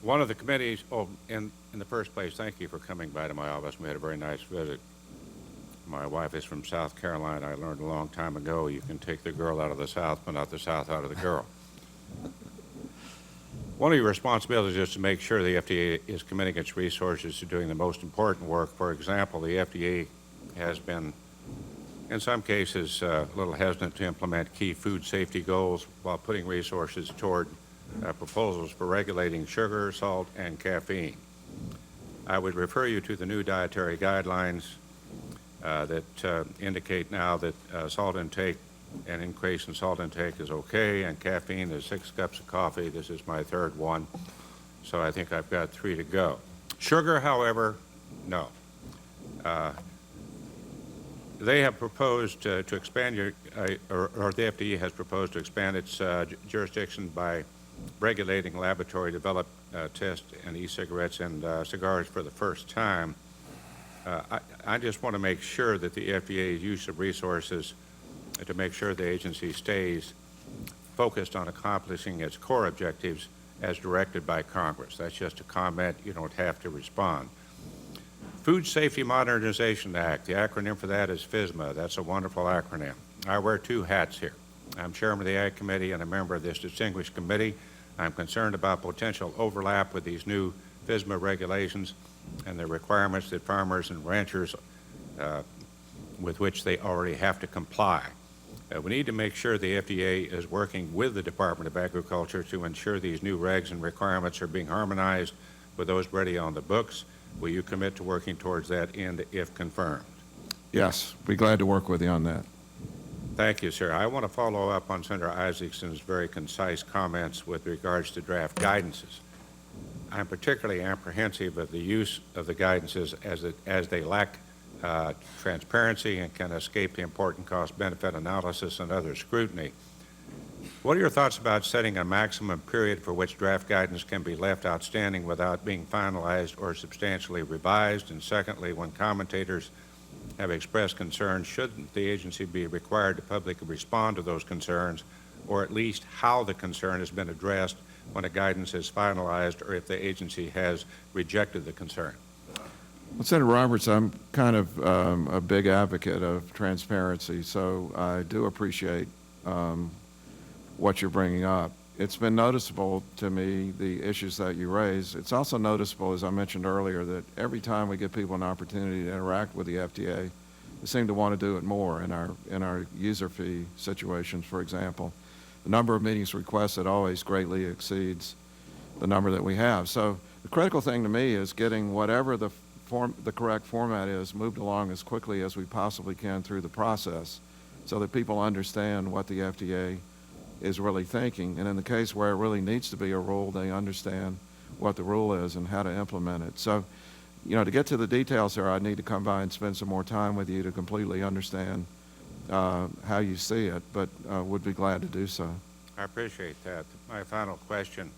One of the committees, in the first place, thank you for coming by to my office. We had a very nice visit. My wife is from South Carolina. I learned a long time ago you can take the girl out of the South, but not the South out of the girl. One of your responsibilities is to make sure the FDA is committing its resources to doing the most important work. For example, the FDA has been, in some cases, a little hesitant to implement key food safety goals while putting resources toward proposals for regulating sugar, salt, and caffeine. I would refer you to the new dietary guidelines that indicate now that salt intake, an increase in salt intake is okay, and caffeine is 6 cups of coffee. This is my third one, so I think I've got 3 to go. Sugar, however, no. They have proposed to expand or the FDA has proposed to expand its jurisdiction by regulating laboratory-developed test and e-cigarettes and cigars for the first time. I just want to make sure that the FDA's use of resources to make sure the agency stays focused on accomplishing its core objectives as directed by Congress. That's just a comment. You don't have to respond. Food Safety Modernization Act, the acronym for that is FSMA. That's a wonderful acronym. I wear 2 hats here. I'm chairman of the Ag Committee and a member of this distinguished committee. I'm concerned about potential overlap with these new FSMA regulations and the requirements that farmers and ranchers with which they already have to comply. We need to make sure the FDA is working with the Department of Agriculture to ensure these new regs and requirements are being harmonized with those already on the books. Will you commit to working towards that end if confirmed? Yes, be glad to work with you on that. Thank you, sir. I want to follow up on Senator Isaacson's very concise comments with regards to draft guidances. I'm particularly apprehensive of the use of the guidances as they lack transparency and can escape the important cost-benefit analysis and other scrutiny. What are your thoughts about setting a maximum period for which draft guidance can be left outstanding without being finalized or substantially revised? And secondly, when commentators have expressed concerns, shouldn't the agency be required to publicly respond to those concerns, or at least how the concern has been addressed when a guidance is finalized or if the agency has rejected the concern? Well, Senator Roberts, I'm kind of a big advocate of transparency, so I do appreciate what you're bringing up. It's been noticeable to me, the issues that you raise. It's also noticeable, as I mentioned earlier, that every time we give people an opportunity to interact with the FDA, they seem to want to do it more in our user fee situations, for example. The number of meetings requested always greatly exceeds the number that we have. So the critical thing to me is getting whatever the correct format is moved along as quickly as we possibly can through the process so that people understand what the FDA is really thinking. And in the case where it really needs to be a rule, they understand what the rule is and how to implement it. So, you know, to get to the details here, I need to come by and spend some more time with you to completely understand how you see it, but would be glad to do so. I appreciate that. My final question